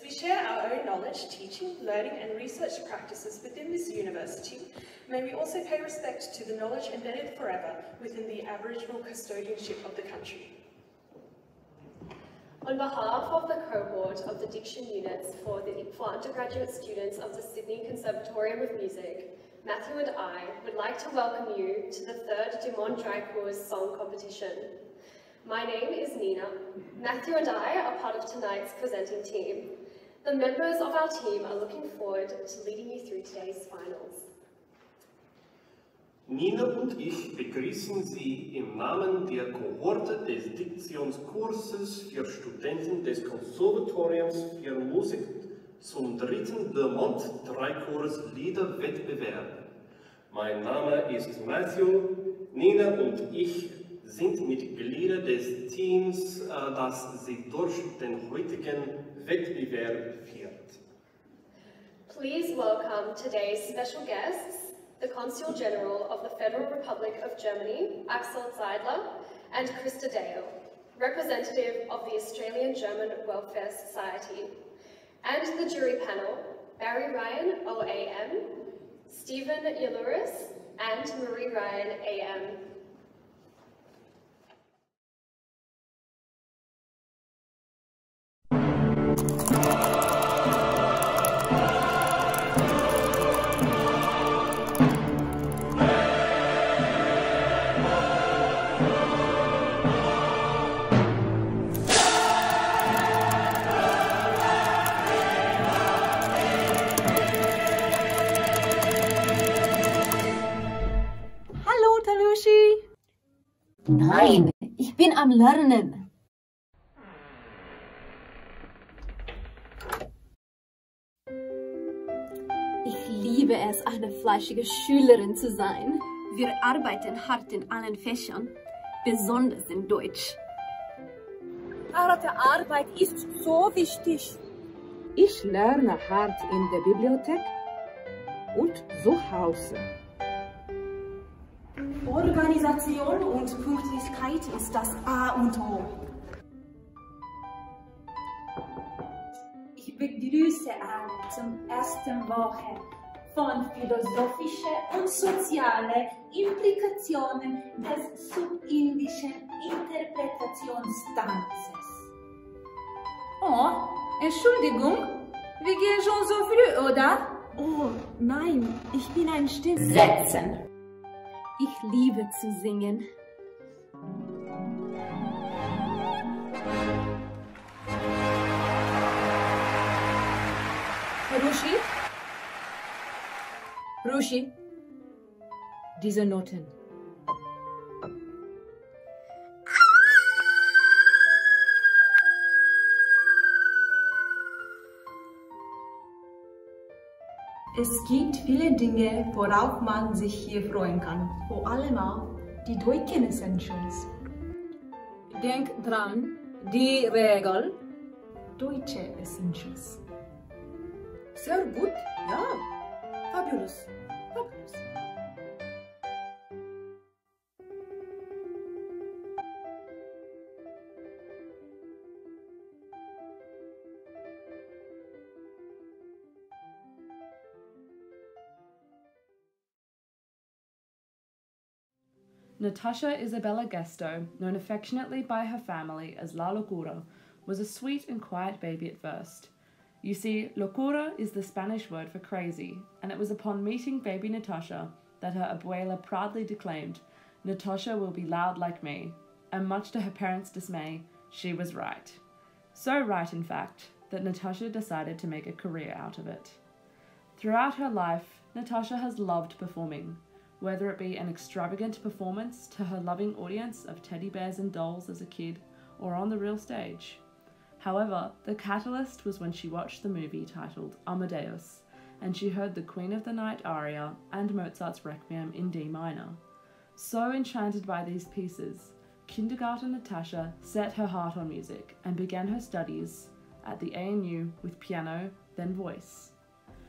we share our own knowledge, teaching, learning and research practices within this university, may we also pay respect to the knowledge embedded forever within the Aboriginal custodianship of the country. On behalf of the cohort of the Diction Units for undergraduate students of the Sydney Conservatorium of Music, Matthew and I would like to welcome you to the 3rd Demant Dreikurs song competition. My name is Nina. Matthew and I are part of tonight's presenting team. The members of our team are looking forward to leading you through today's finals. Nina und ich begrüßen Sie im Namen der Kohorte des Diktionskurses für Studenten des Konservatoriums für Musik zum 3. Demant Dreikurs Liederwettbewerb. Mein Name ist Matthew. Nina und ich sind Mitglieder des Teams, das Sie durch den heutigen Wettbewerb führt. Please welcome today's special guests, the Consul General of the Federal Republic of Germany, Axel Zeidler, and Christa Dale, representative of the Australian German Welfare Society, and the jury panel, Barry Ryan, OAM, Stephen Yalouris, and Marie Ryan, AM. Nein, ich bin am Lernen. Ich liebe es, eine fleißige Schülerin zu sein. Wir arbeiten hart in allen Fächern, besonders in Deutsch. Harte Arbeit ist so wichtig. Ich lerne hart in der Bibliothek und zu Hause. Organisation und Pünktlichkeit ist das A und O. Ich begrüße alle zum ersten Woche von philosophische und soziale Implikationen des subindischen Interpretationstanzes. Oh, Entschuldigung, wir gehen schon so früh, oder? Oh, nein, ich bin ein Stimm. Setzen! Ich liebe zu singen. Rushi? Rushi? Diese Noten. Es gibt viele Dinge, worauf man sich hier freuen kann. Vor allem auch die deutschen Essentials. Denk dran, die Regel. Deutsche Essentials. Sehr gut, ja. Fabulous. Fabulous. Natasha Isabella Gesto, known affectionately by her family as La Locura, was a sweet and quiet baby at first. You see, locura is the Spanish word for crazy, and it was upon meeting baby Natasha that her abuela proudly declaimed, "Natasha will be loud like me," and much to her parents' dismay, she was right. So right, in fact, that Natasha decided to make a career out of it. Throughout her life, Natasha has loved performing, whether it be an extravagant performance to her loving audience of teddy bears and dolls as a kid, or on the real stage. However, the catalyst was when she watched the movie titled Amadeus, and she heard the Queen of the Night aria and Mozart's Requiem in D minor. So enchanted by these pieces, kindergarten Natasha set her heart on music and began her studies at the ANU with piano, then voice.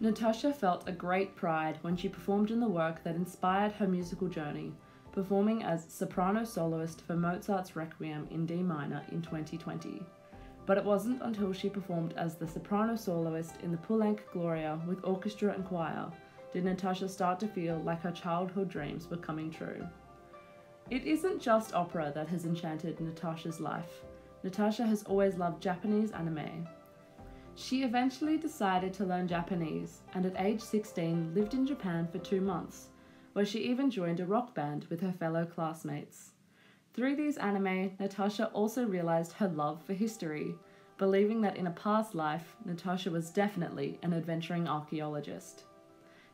Natasha felt a great pride when she performed in the work that inspired her musical journey, performing as soprano soloist for Mozart's Requiem in D minor in 2020. but it wasn't until she performed as the soprano soloist in the Poulenc Gloria with orchestra and choir did Natasha start to feel like her childhood dreams were coming true. It isn't just opera that has enchanted Natasha's life. Natasha has always loved Japanese anime. She eventually decided to learn Japanese and at age 16 lived in Japan for 2 months, where she even joined a rock band with her fellow classmates. Through these anime, Natasha also realised her love for history, believing that in a past life, Natasha was definitely an adventuring archaeologist.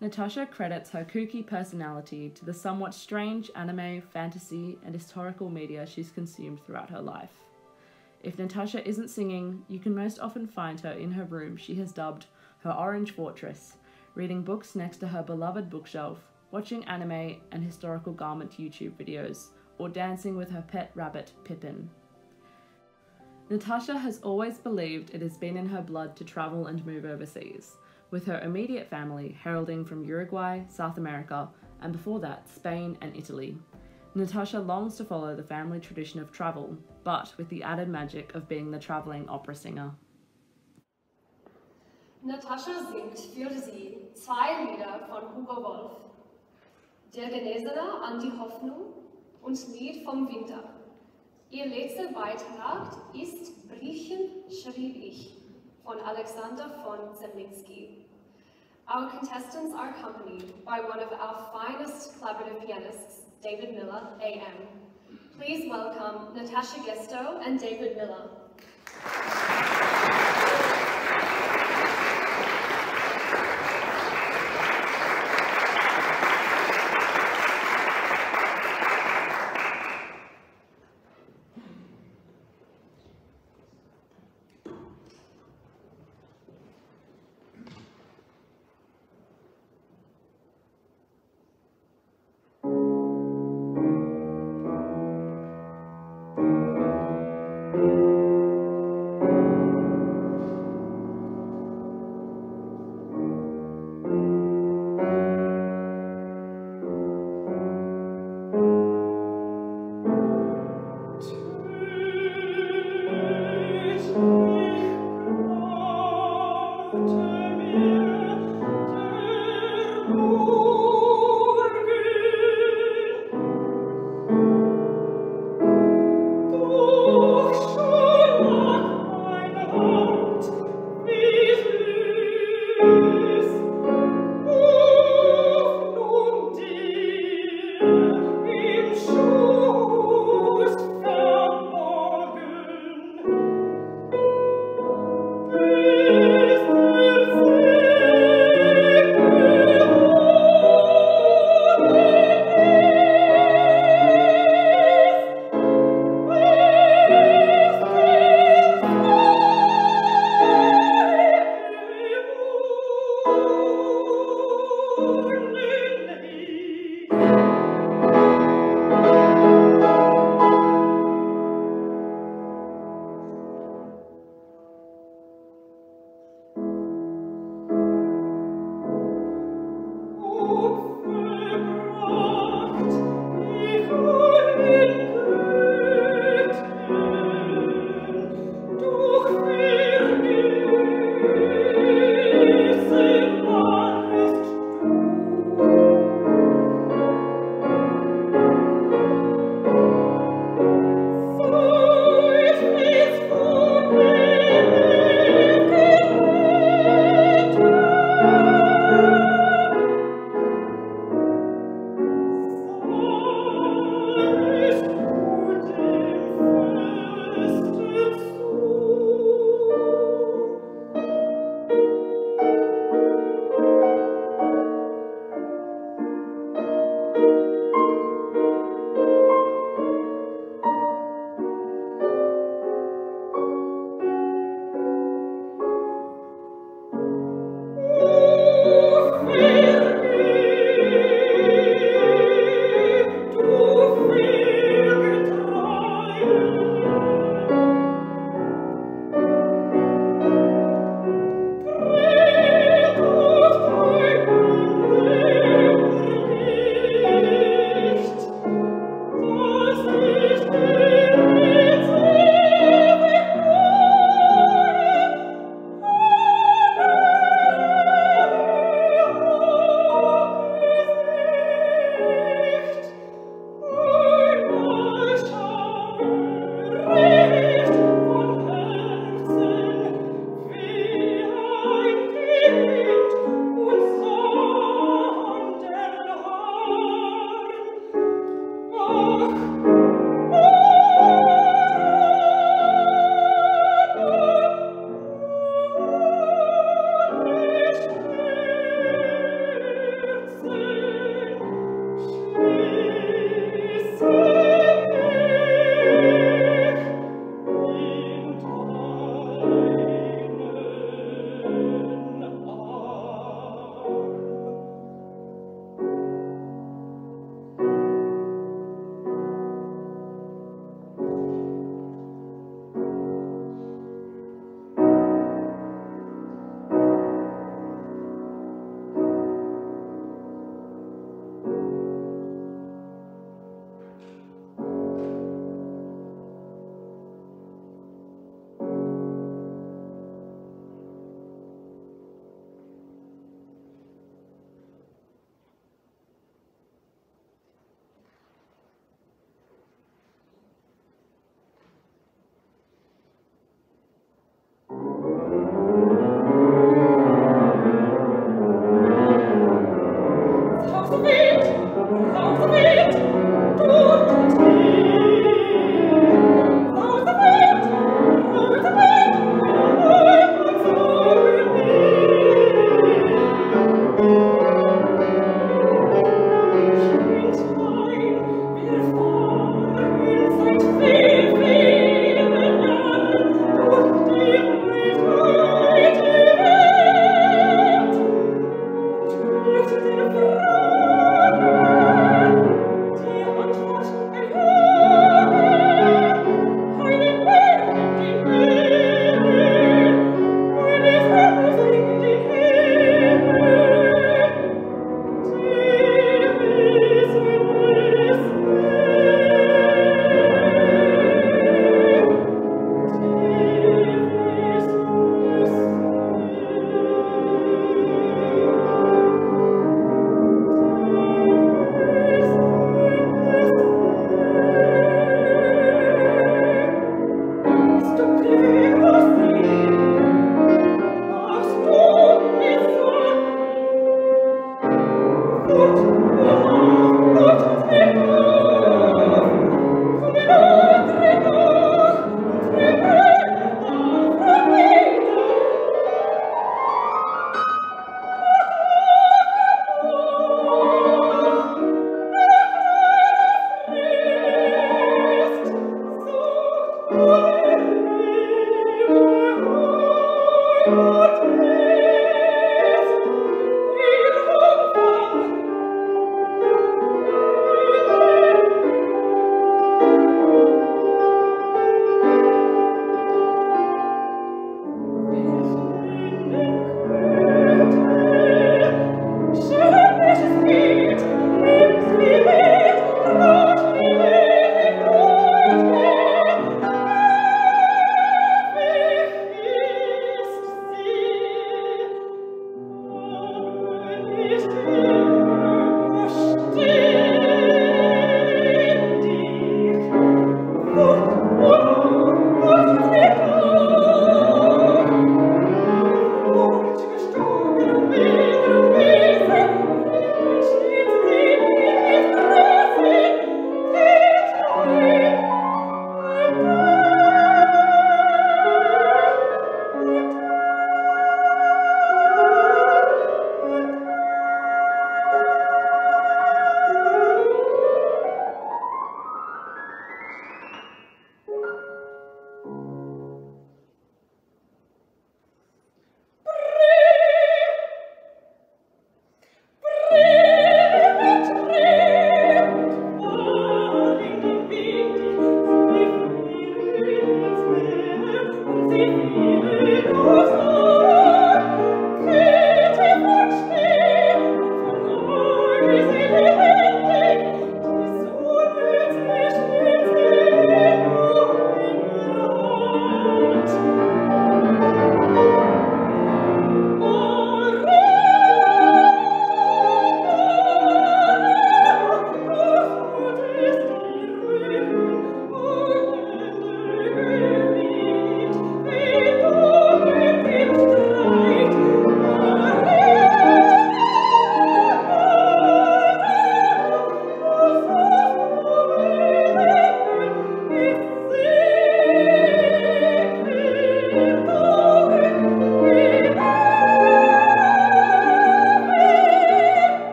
Natasha credits her kooky personality to the somewhat strange anime, fantasy, and historical media she's consumed throughout her life. If Natasha isn't singing, you can most often find her in her room she has dubbed her Orange Fortress, reading books next to her beloved bookshelf, watching anime and historical garment YouTube videos, or dancing with her pet rabbit, Pippin. Natasha has always believed it has been in her blood to travel and move overseas, with her immediate family heralding from Uruguay, South America, and before that, Spain and Italy. Natasha longs to follow the family tradition of travel, but with the added magic of being the travelling opera singer. Natascha singt für Sie 2 Lieder von Hugo Wolf. Der Genesene an die Hoffnung und Lied vom Winter. Ihr letzter Beitrag ist Briefchen schrieb ich von Alexander von Zemlinsky. Our contestants are accompanied by one of our finest collaborative pianists, David Miller, AM. Please welcome Natasha Gesto and David Miller. Is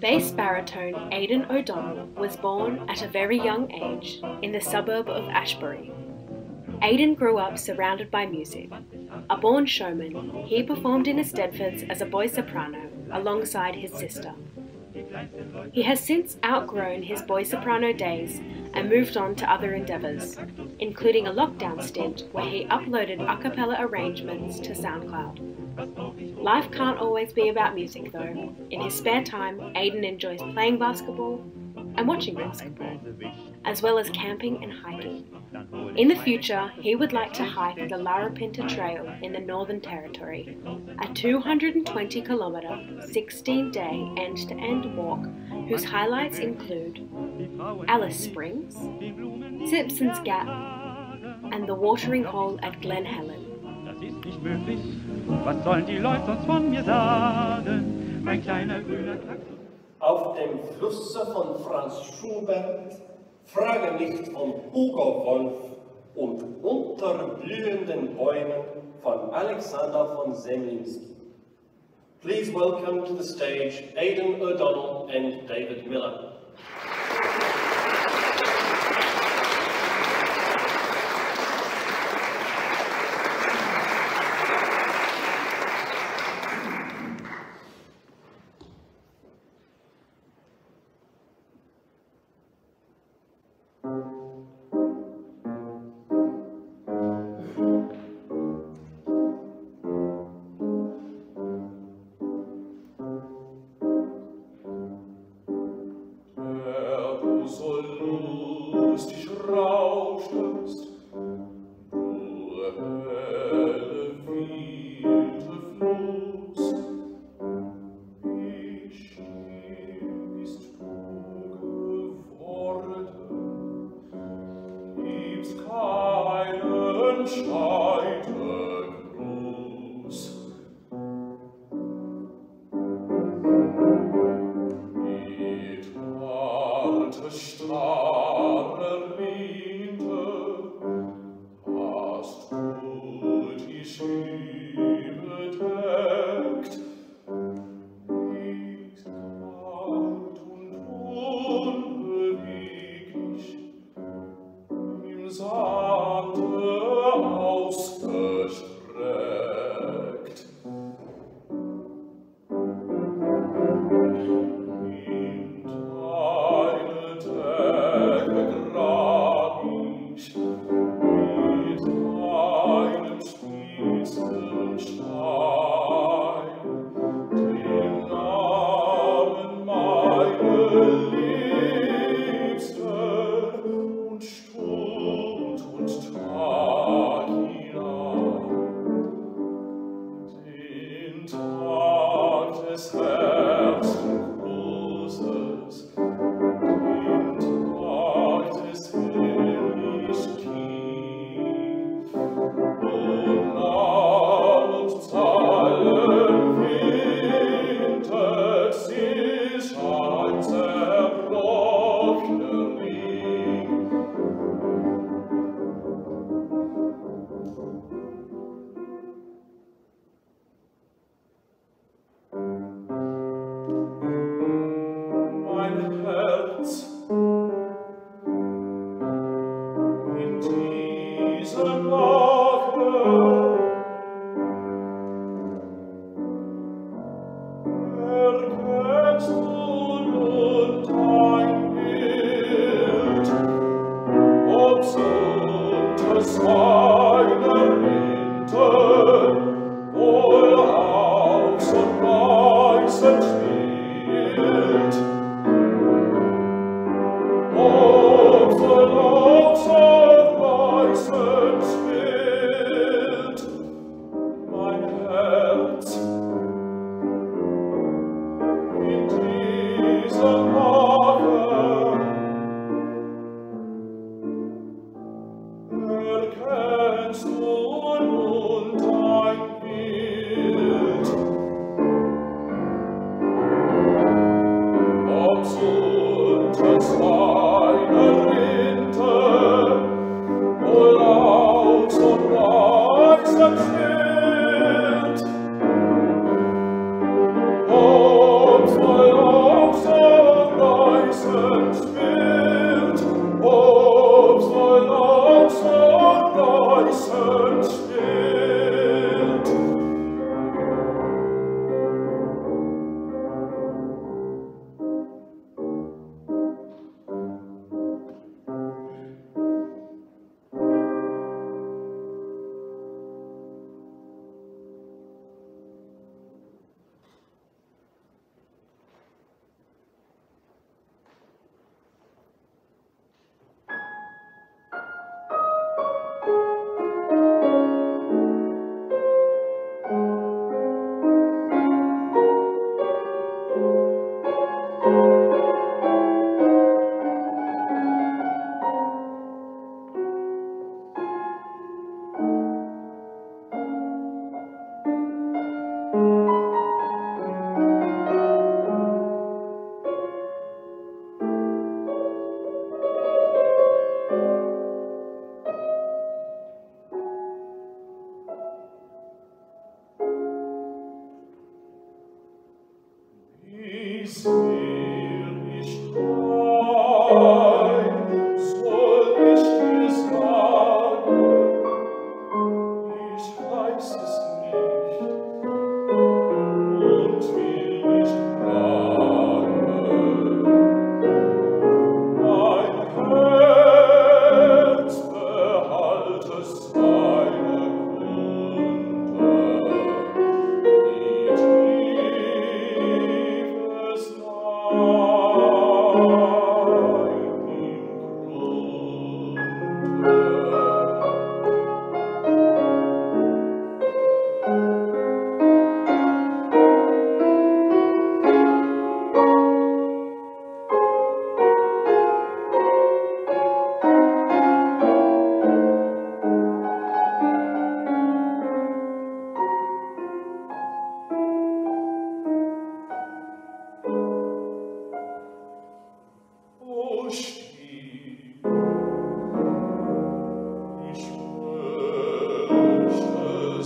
Bass baritone Aidan O'Donnell was born at a very young age in the suburb of Ashbury. Aidan grew up surrounded by music. A born showman, he performed in Eisteddfods as a boy soprano alongside his sister. He has since outgrown his boy soprano days and moved on to other endeavours, including a lockdown stint where he uploaded a cappella arrangements to SoundCloud. Life can't always be about music though. In his spare time, Aidan enjoys playing basketball and watching basketball, as well as camping and hiking. In the future, he would like to hike the Larapinta Trail in the Northern Territory, a 220-kilometre, 16-day end-to-end walk whose highlights include Alice Springs, Simpsons Gap, and the watering hole at Glen Helen. Nicht möglich, was sollen die Leute sonst von mir sagen, mein kleiner grüner Traktor. Auf dem Flusse von Franz Schubert, Frage nicht von Hugo Wolf und unter blühenden Bäumen von Alexander von Zemlinsky. Please welcome to the stage Aidan O'Donnell and David Miller.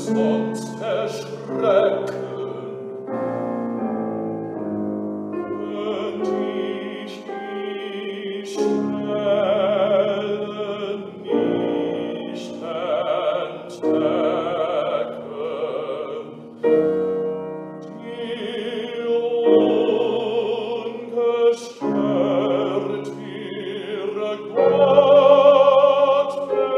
sonst erschrecken. Könnt ich die Stellen nicht entdecken, die ungestört ihre Gott verblieben,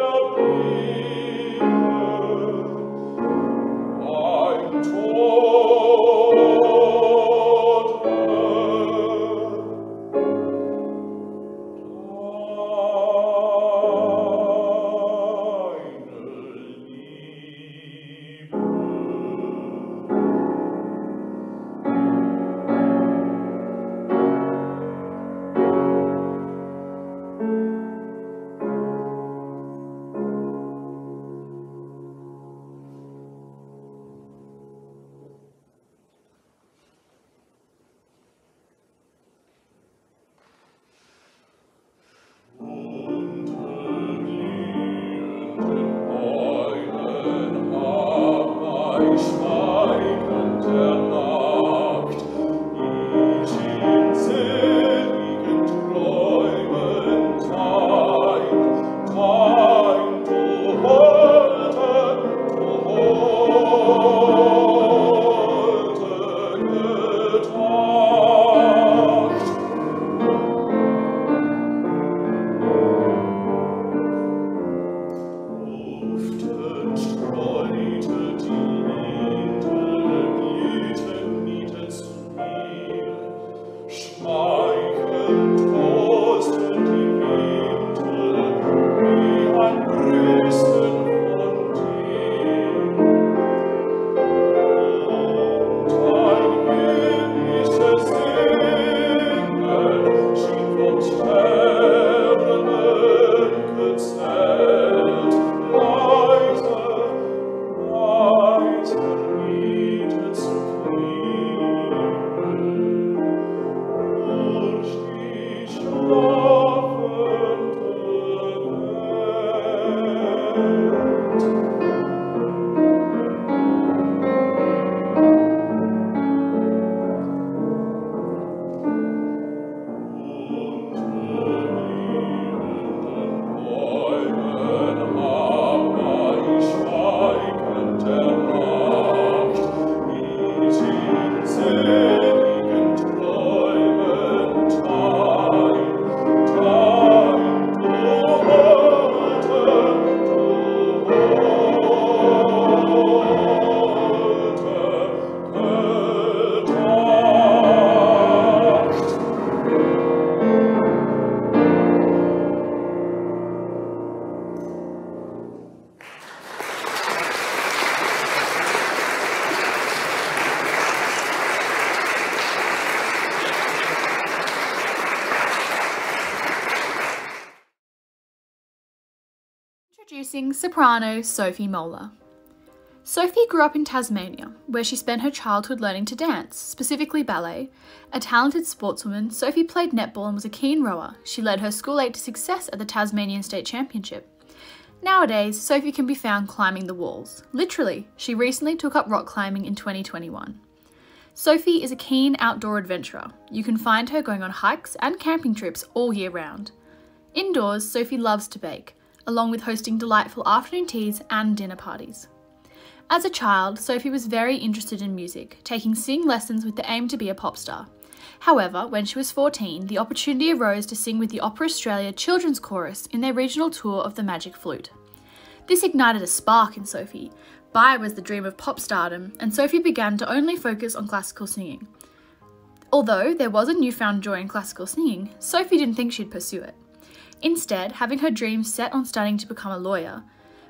ein Introducing soprano Sophie Moeller. Sophie grew up in Tasmania, where she spent her childhood learning to dance, specifically ballet. A talented sportswoman, Sophie played netball and was a keen rower. She led her school aid to success at the Tasmanian State Championship. Nowadays, Sophie can be found climbing the walls. Literally, she recently took up rock climbing in 2021. Sophie is a keen outdoor adventurer. You can find her going on hikes and camping trips all year round. Indoors, Sophie loves to bake, along with hosting delightful afternoon teas and dinner parties. As a child, Sophie was very interested in music, taking singing lessons with the aim to be a pop star. However, when she was 14, the opportunity arose to sing with the Opera Australia Children's Chorus in their regional tour of the Magic Flute. This ignited a spark in Sophie. Bi was the dream of pop stardom, and Sophie began to only focus on classical singing. Although there was a newfound joy in classical singing, Sophie didn't think she'd pursue it. Instead, having her dreams set on studying to become a lawyer,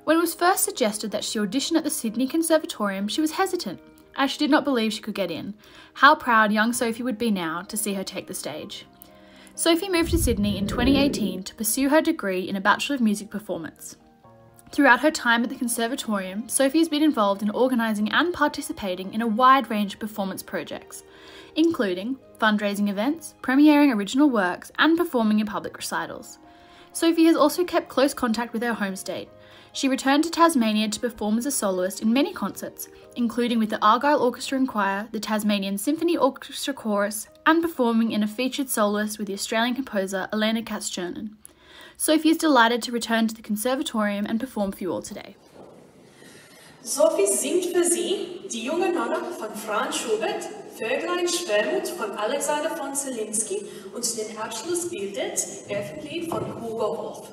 when it was first suggested that she audition at the Sydney Conservatorium, she was hesitant, as she did not believe she could get in. How proud young Sophie would be now to see her take the stage. Sophie moved to Sydney in 2018 to pursue her degree in a Bachelor of Music Performance. Throughout her time at the Conservatorium, Sophie has been involved in organising and participating in a wide range of performance projects, including fundraising events, premiering original works, and performing in public recitals. Sophie has also kept close contact with her home state. She returned to Tasmania to perform as a soloist in many concerts, including with the Argyle Orchestra and Choir, the Tasmanian Symphony Orchestra Chorus, and performing in a featured soloist with the Australian composer Elena Katz-Chernin. Sophie is delighted to return to the Conservatorium and perform for you all today. Sophie singt für Sie die junge Nonne von Franz Schubert, Vöglein Schwermut von Alexander von Zelinsky und den Abschluss bildet Elfenlied von Hugo Wolf.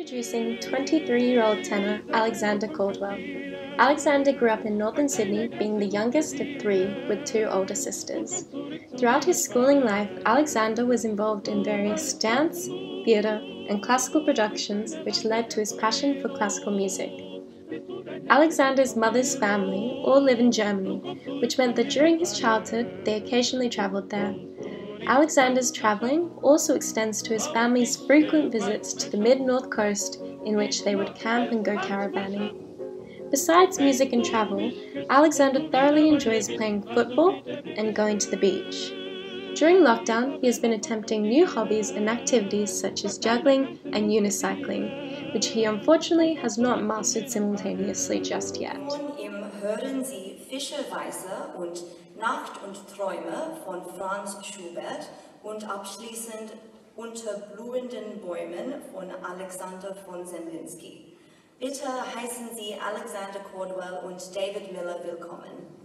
Introducing 23-year-old tenor Alexander Caldwell. Alexander grew up in northern Sydney, being the youngest of three with two older sisters. Throughout his schooling life, Alexander was involved in various dance, theatre, and classical productions, which led to his passion for classical music. Alexander's mother's family all live in Germany, which meant that during his childhood they occasionally travelled there. Alexander's travelling also extends to his family's frequent visits to the mid-north coast, in which they would camp and go caravanning. Besides music and travel, Alexander thoroughly enjoys playing football and going to the beach. During lockdown, he has been attempting new hobbies and activities such as juggling and unicycling, which he unfortunately has not mastered simultaneously just yet. Von ihm hören Sie Fischerweise und Nacht und Träume von Franz Schubert und abschließend Unter blühenden Bäumen von Alexander von Zemlinsky. Bitte heißen Sie Alexander Caldwell und David Miller willkommen.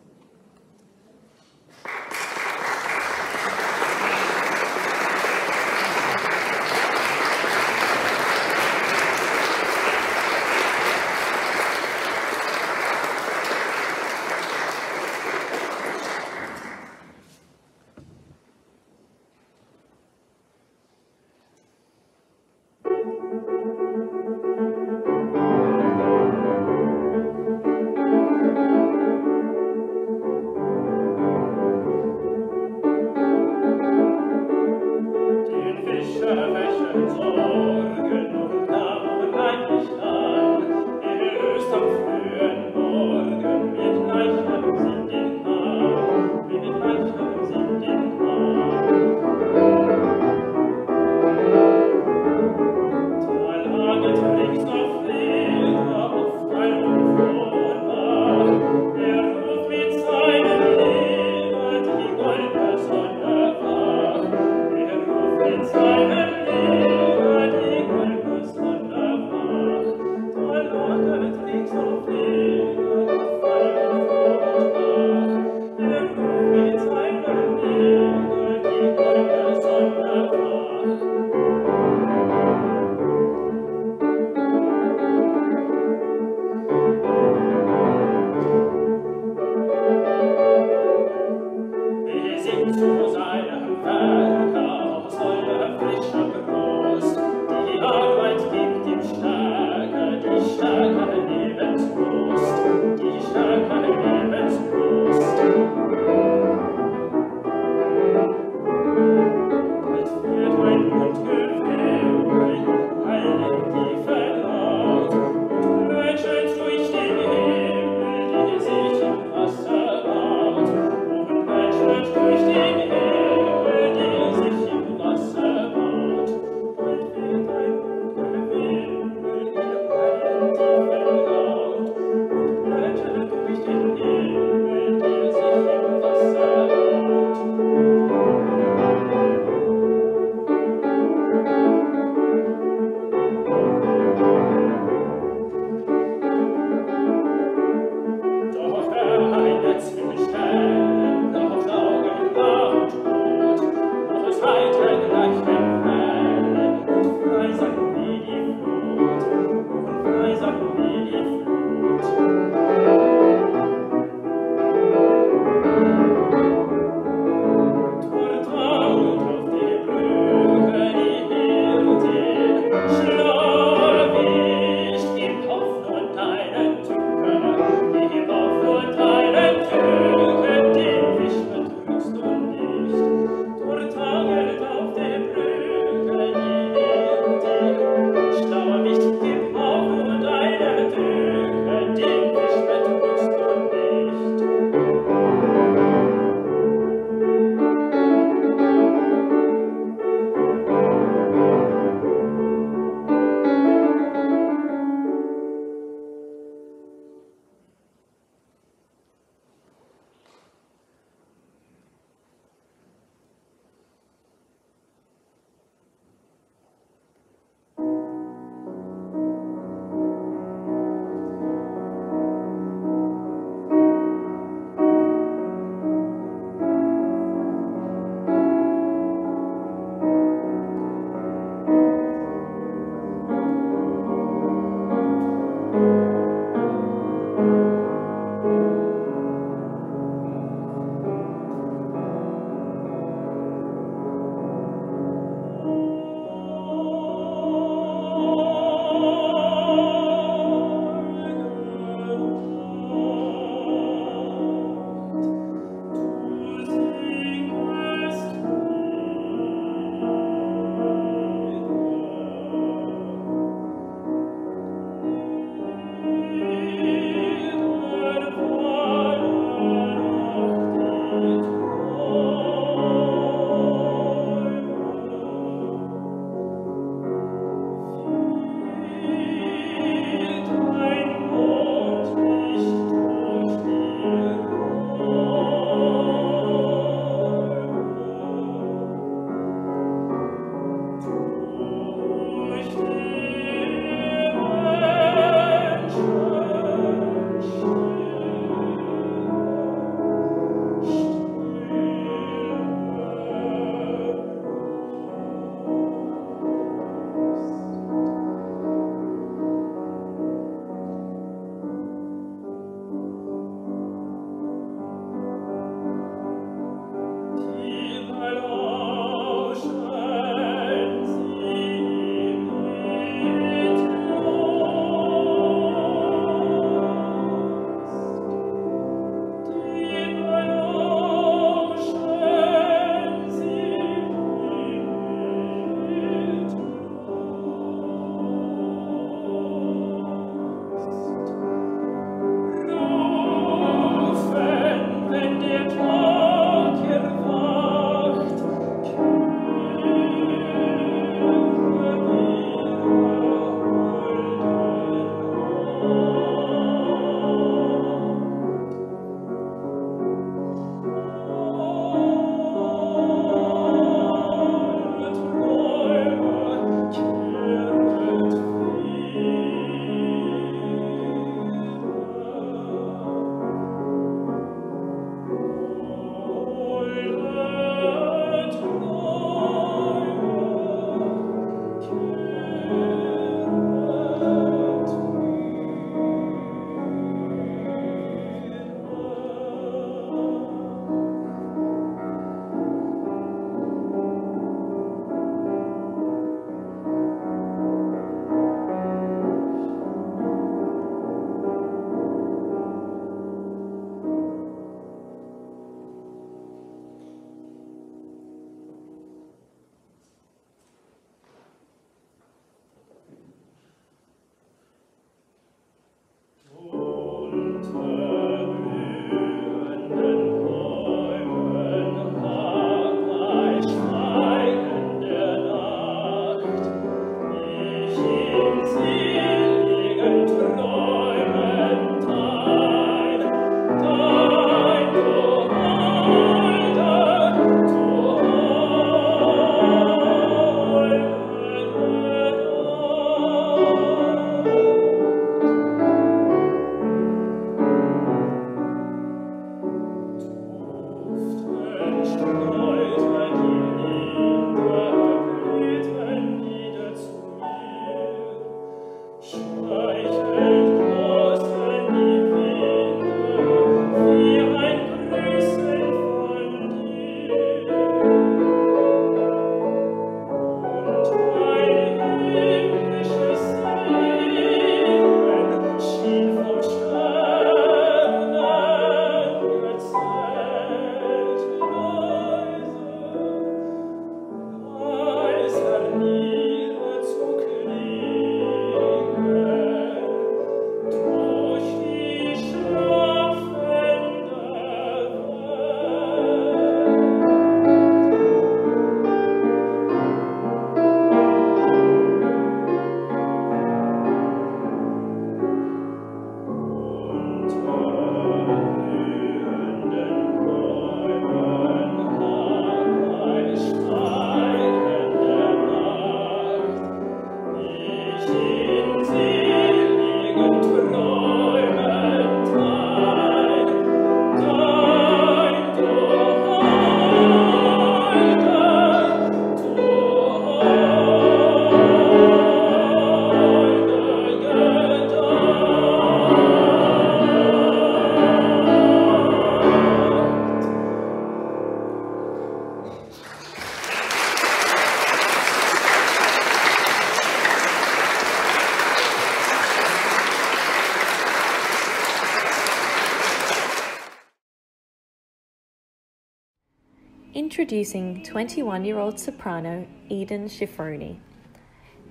Introducing 21-year-old soprano Eden Schifroni.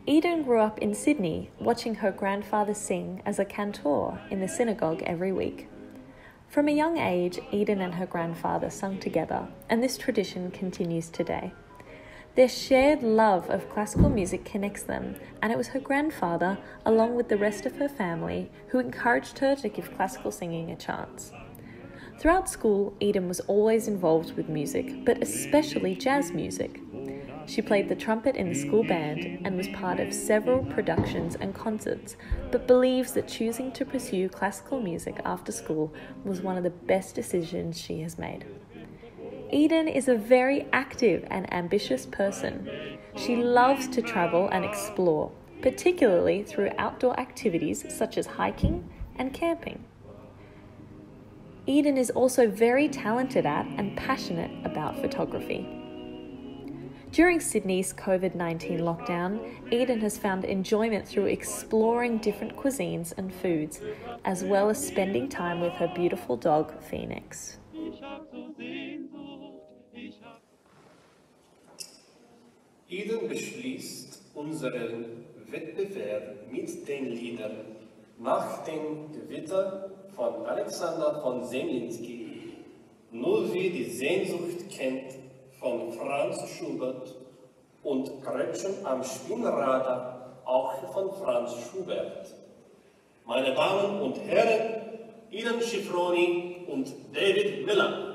Eden grew up in Sydney, watching her grandfather sing as a cantor in the synagogue every week. From a young age, Eden and her grandfather sung together, and this tradition continues today. Their shared love of classical music connects them, and it was her grandfather, along with the rest of her family, who encouraged her to give classical singing a chance. Throughout school, Eden was always involved with music, but especially jazz music. She played the trumpet in the school band and was part of several productions and concerts, but believes that choosing to pursue classical music after school was one of the best decisions she has made. Eden is a very active and ambitious person. She loves to travel and explore, particularly through outdoor activities such as hiking and camping. Eden is also very talented at and passionate about photography. During Sydney's COVID-19 lockdown, Eden has found enjoyment through exploring different cuisines and foods, as well as spending time with her beautiful dog, Phoenix. Eden beschließt unseren Wettbewerb mit den Liedern Nach dem Gewitter von Alexander von Zemlinsky, Nur wie die Sehnsucht kennt von Franz Schubert und Gretchen am Spinnrad auch von Franz Schubert. Meine Damen und Herren, Eden Schifroni und David Miller.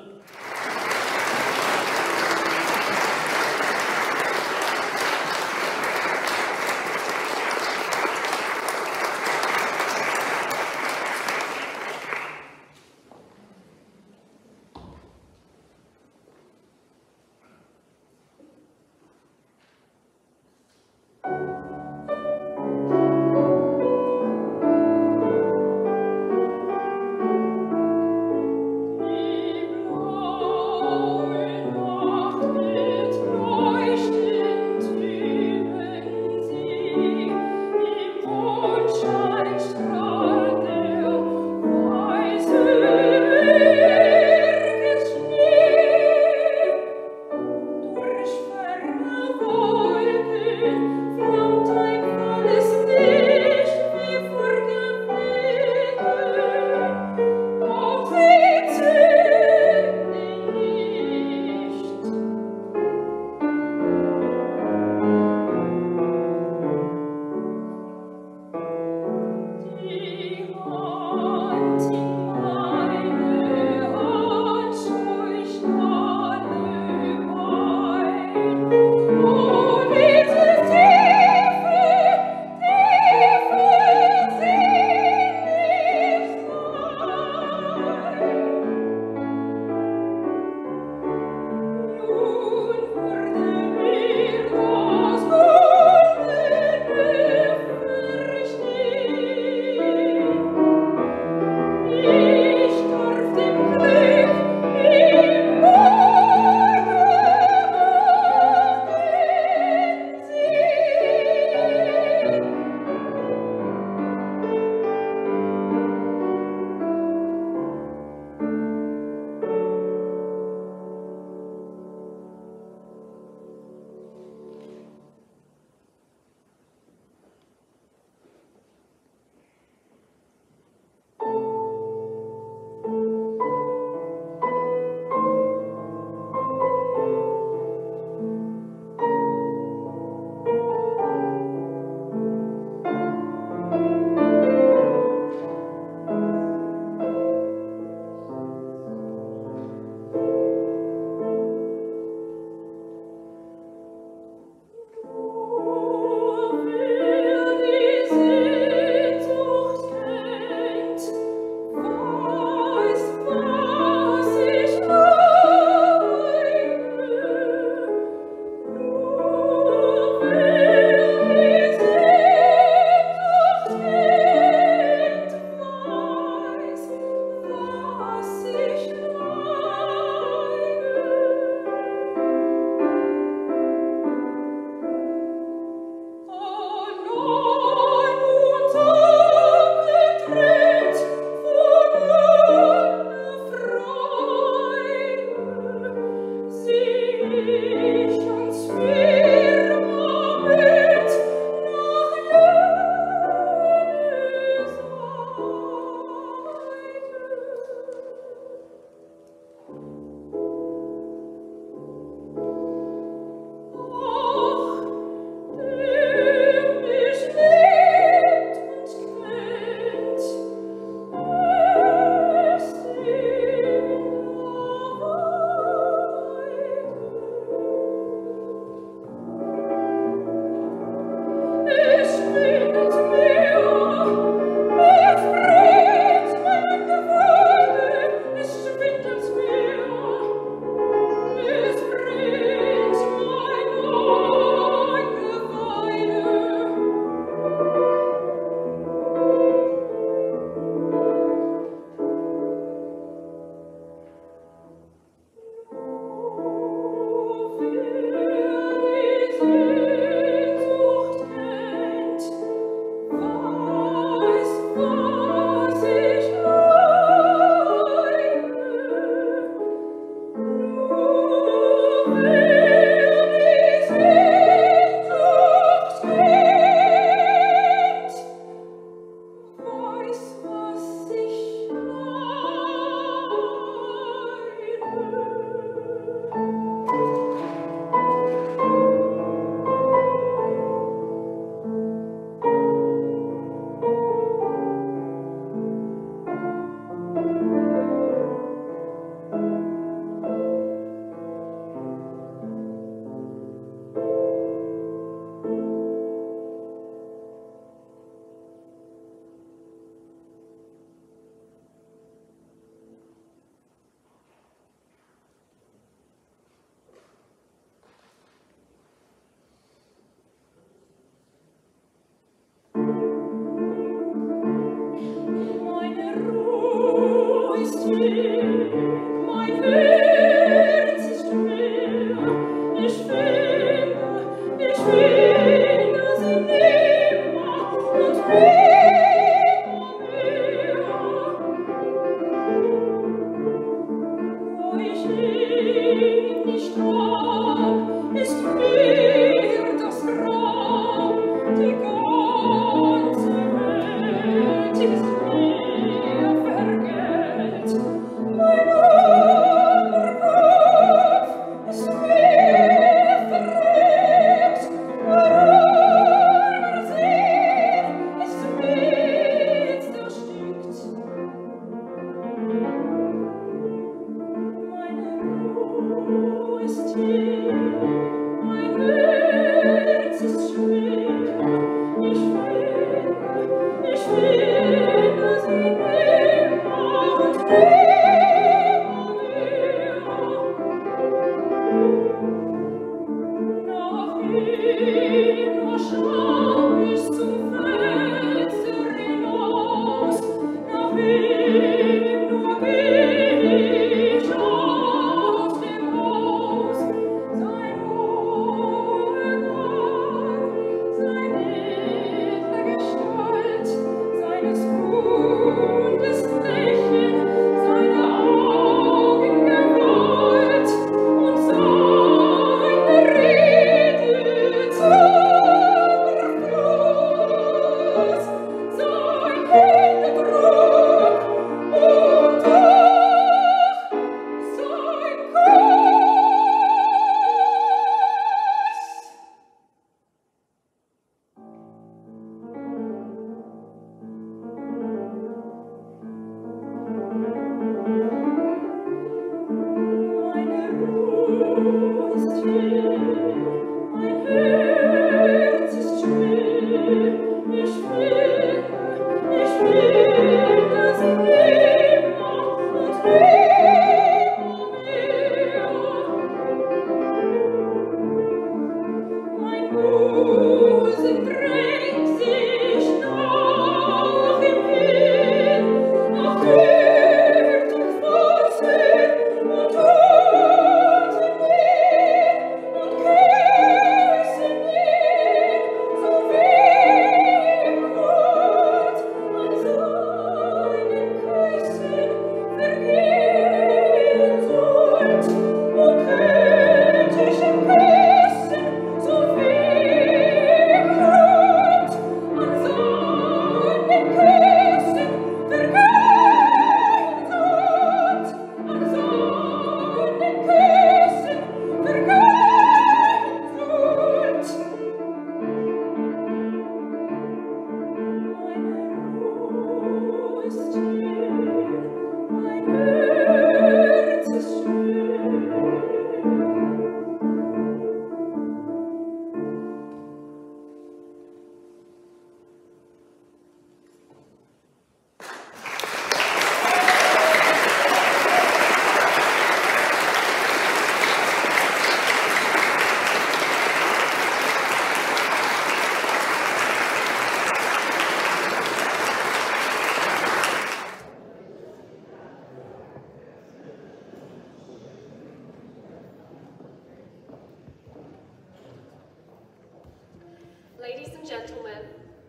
Ladies and gentlemen,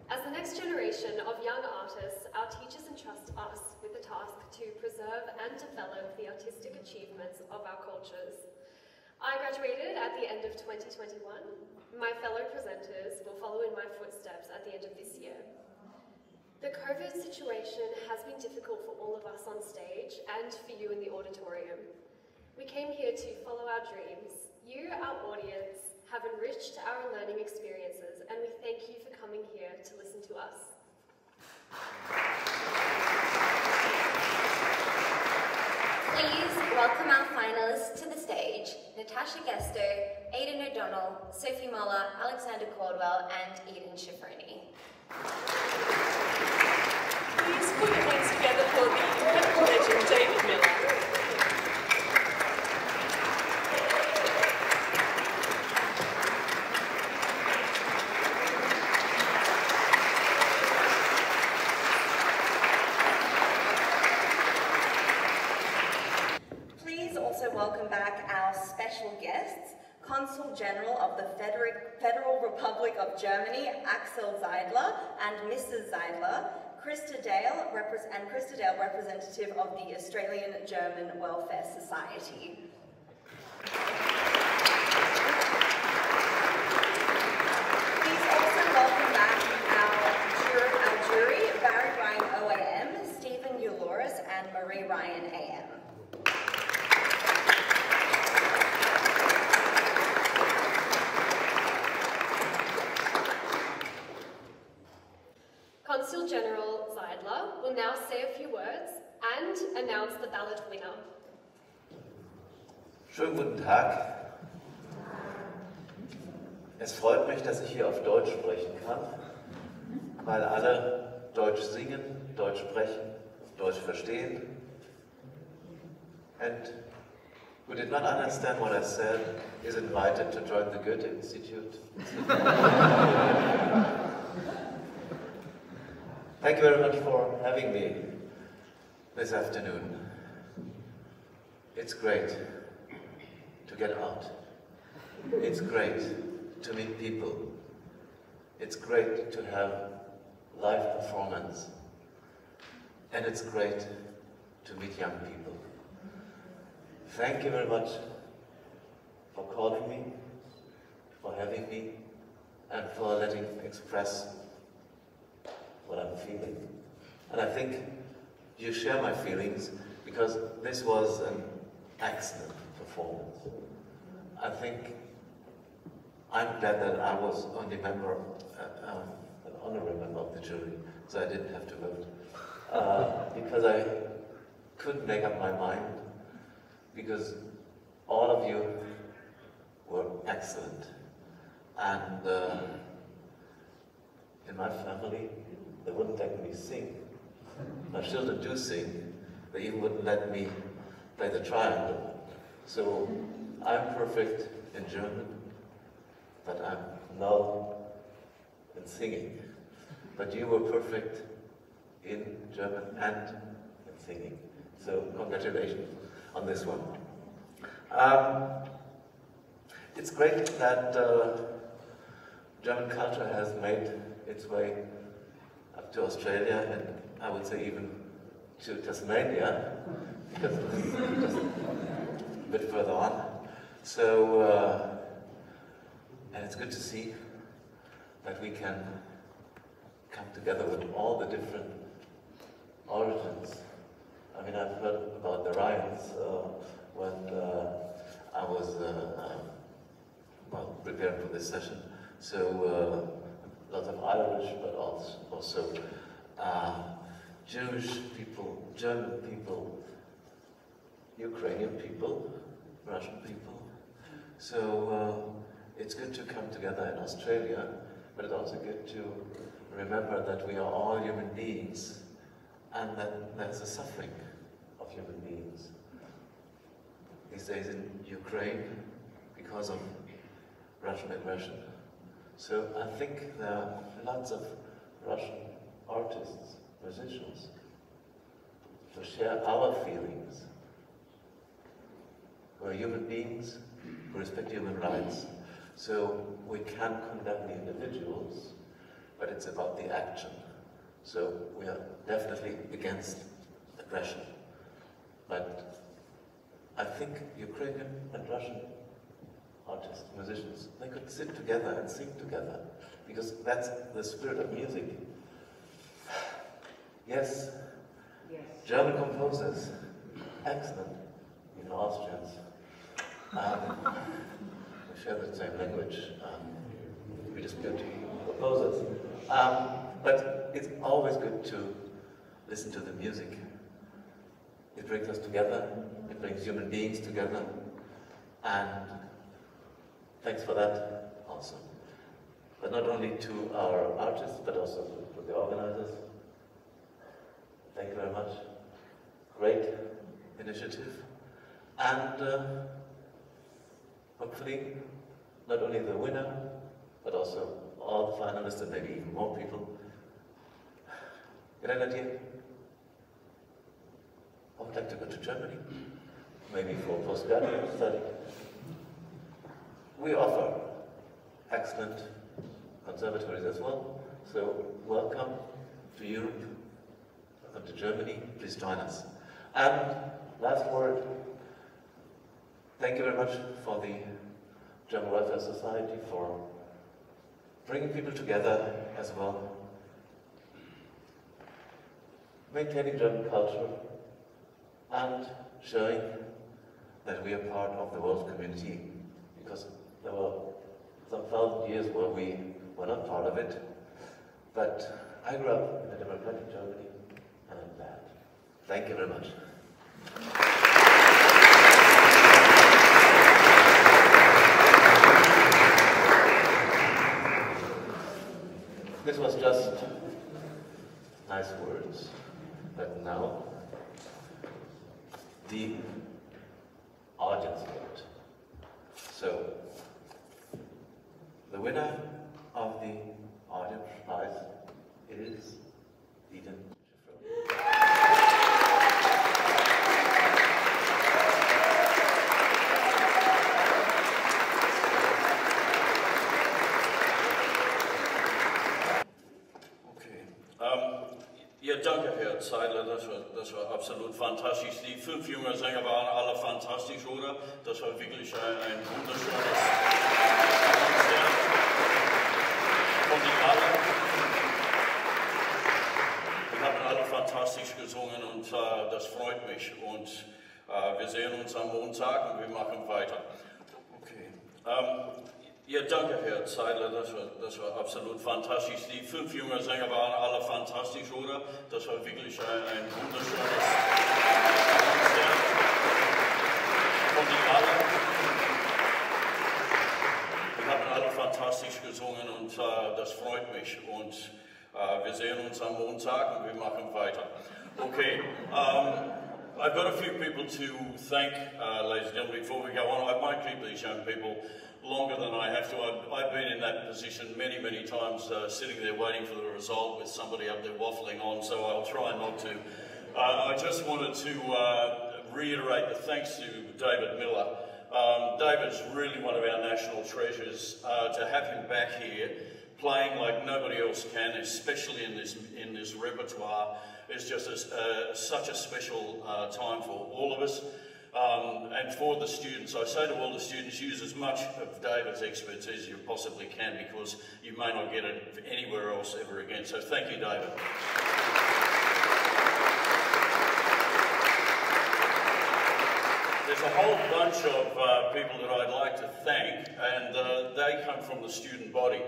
as the next generation of young artists, our teachers entrust us with the task to preserve and develop the artistic achievements of our cultures. I graduated at the end of 2021. My fellow presenters will follow in my footsteps at the end of this year. The COVID situation has been difficult for all of us on stage and for you in the auditorium. We came here to follow our dreams. You, our audience, have enriched our learning experiences, and we thank you for coming here to listen to us. Please welcome our finalists to the stage, Natasha Gesto, Aidan O'Donnell, Sophie Moller, Alexander Caldwell, and Eden Schifroni. Please put your hands together for the incredible legend, David Miller. Welcome back our special guests, Consul General of the Federal Republic of Germany, Axel Zeidler, and Mrs. Zeidler, Krista Dale, representative of the Australian German Welfare Society. Please also welcome back our jury, Barry Ryan OAM, Stephen Euloris, and Marie Ryan AM. Consul General Zeidler will now say a few words and announce the ballot winner. Schönen guten Tag. Es freut mich, dass ich hier auf Deutsch sprechen kann, weil alle Deutsch singen, Deutsch sprechen, Deutsch verstehen. And who did not understand what I said is invited to join the Goethe Institute. Thank you very much for having me this afternoon. It's great to get out. It's great to meet people. It's great to have live performance. And it's great to meet young people. Thank you very much for calling me, for having me, and for letting me express what I'm feeling. And I think you share my feelings because this was an excellent performance. I think I'm glad that I was only an honorary member of the jury, so I didn't have to vote. Because I couldn't make up my mind, because all of you were excellent. And in my family, they wouldn't let me sing. My children do sing. They even wouldn't let me play the triangle. So I'm perfect in German, but I'm null in singing. But you were perfect in German and in singing. So congratulations on this one. It's great that German culture has made its way up to Australia, and I would say even to Tasmania, because it's just a bit further on. So, and it's good to see that we can come together with all the different origins. I mean, I've heard about the Ryans when I was well, preparing for this session. So lots of Irish, but also Jewish people, German people, Ukrainian people, Russian people. So it's good to come together in Australia, but it's also good to remember that we are all human beings and that there's a suffering of human beings. These days in Ukraine, because of Russian aggression. So I think there are lots of Russian artists, musicians, to share our feelings. We're human beings who respect human rights. So we can condemn the individuals, but it's about the action. So we are definitely against aggression. But I think Ukrainian and Russian artists, musicians, they could sit together and sing together, because that's the spirit of music. Yes, German composers, excellent, even Austrians. We share the same language. We just good composers. But it's always good to listen to the music. It brings us together, it brings human beings together, and thanks for that also. But not only to our artists, but also to the organizers. Thank you very much. Great initiative. And hopefully, not only the winner, but also all the finalists and maybe even more people. Get an idea? I would like to go to Germany, maybe for postgraduate study. We offer excellent conservatories as well. So welcome to Europe, welcome to Germany. Please join us. And last word, thank you very much for the German Welfare Society for bringing people together as well, maintaining German culture and showing that we are part of the world community, because there were some 1,000 years where we were not part of it. But I grew up in a democratic Germany, and I'm glad. Thank you very much. This was just nice words, but now the audience vote. So, the winner of the audience prize is Eden. Ja, danke, Herr Zeidler, das war absolut fantastisch. Die 5 jungen Sänger waren alle fantastisch, oder? Das war wirklich ein wunderschönes Konzert. Und die haben alle fantastisch gesungen und das freut mich. Und wir sehen uns am Montag und wir machen weiter. Okay. Ja, danke, Herr Zeidler, das war absolut fantastisch. Die 5 jungen Sänger waren alle fantastisch, oder? Das war wirklich ein wunderschönes Konzert. Und die haben alle fantastisch gesungen und das freut mich. Und wir sehen uns am Montag und wir machen weiter. Okay. I've got a few people to thank, ladies and gentlemen, before we go on. I might keep these young people longer than I have to. I've been in that position many, many times, sitting there waiting for the result with somebody up there waffling on, so I'll try not to. I just wanted to reiterate the thanks to David Miller. David's really one of our national treasures. To have him back here, playing like nobody else can, especially in this repertoire, is just such a special time for all of us. And for the students, I say to all the students, use as much of David's expertise as you possibly can, because you may not get it anywhere else ever again. So thank you, David. There's a whole bunch of people that I'd like to thank, and they come from the student body.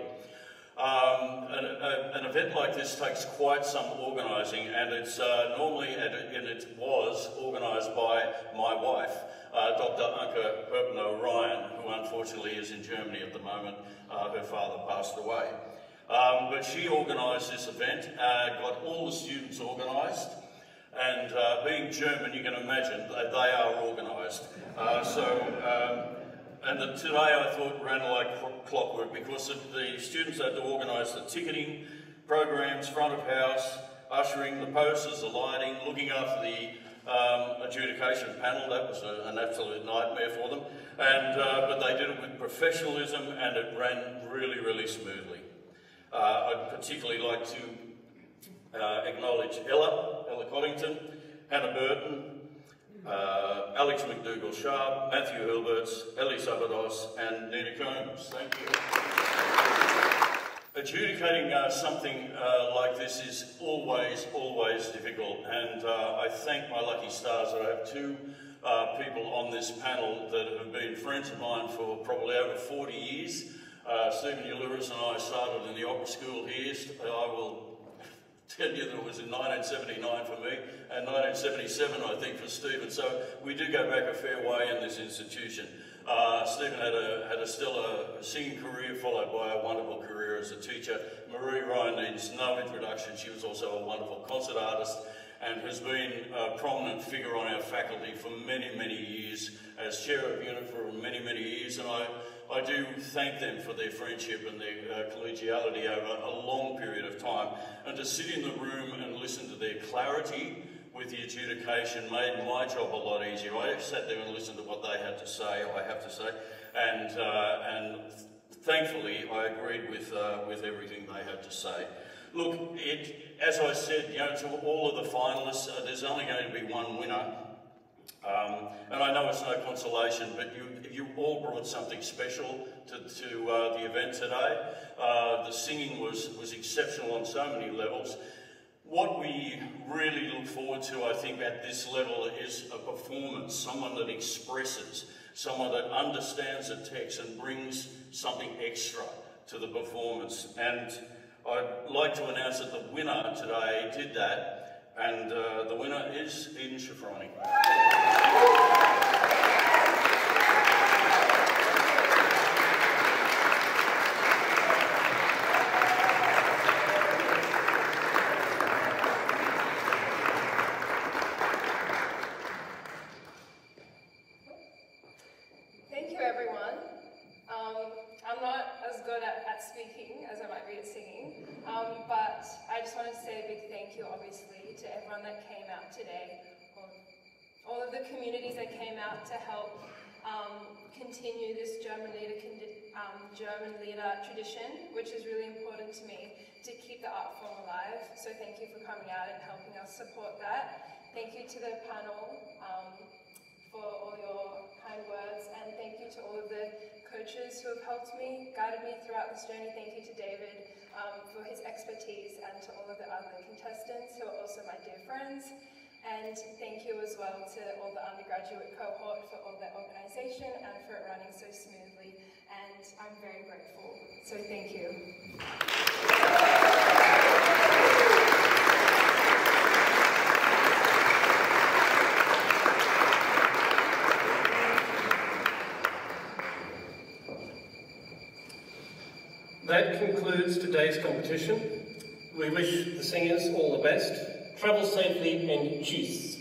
An event like this takes quite some organising, and it's normally, and it was organised by my wife, Dr. Anke Herpen-O'Ryan, who unfortunately is in Germany at the moment. Her father passed away. But she organised this event, got all the students organised, and being German, you can imagine, they are organised. And today I thought ran like clockwork, because the students had to organise the ticketing programs, front of house, ushering, the posters, the lighting, looking after the adjudication panel. That was an absolute nightmare for them. But they did it with professionalism, and it ran really, really smoothly. I'd particularly like to acknowledge Ella Coddington, Hannah Burton, Alex McDougall-Sharp, Matthew Hilberts, Ellie Sabados, and Nina Combs. Thank you. Adjudicating something like this is always difficult, and I thank my lucky stars that I have 2 people on this panel that have been friends of mine for probably over 40 years. Stephen Ulleris and I started in the opera school here. I will tell you that it was in 1979 for me, and 1977 I think for Stephen, so we do go back a fair way in this institution. Stephen had a stellar singing career, followed by a wonderful career as a teacher. Marie Ryan needs no introduction. She was also a wonderful concert artist and has been a prominent figure on our faculty for many, many years, as chair of unit for many, many years, and I do thank them for their friendship and their collegiality over a long period of time. And to sit in the room and listen to their clarity with the adjudication made my job a lot easier. I sat there and listened to what they had to say, I have to say, and thankfully, I agreed with everything they had to say. Look, as I said, to all of the finalists, there's only going to be one winner. And I know it's no consolation, but you all brought something special to the event today. The singing was exceptional on so many levels. What we really look forward to, I think, at this level is a performance, someone that expresses, someone that understands the text and brings something extra to the performance. And I'd like to announce that the winner today did that, and the winner is Eden Shifroni. Thank you, everyone. I'm not as good at speaking as I might be at singing, but I just wanted to say a big thank you, obviously, to everyone that came out today, all of the communities that came out to help continue this German leader tradition, which is really important to me to keep the art form alive. So thank you for coming out and helping us support that. Thank you to the panel for all your kind words, and thank you to all of the coaches who have helped me, guided me throughout this journey. Thank you to David for his expertise, and to all of the other contestants who are also my dear friends. And thank you as well to all the undergraduate cohort for all their organisation and for it running so smoothly. And I'm very grateful. So thank you. That concludes today's competition. We wish the singers all the best. Travel safely and tschüss.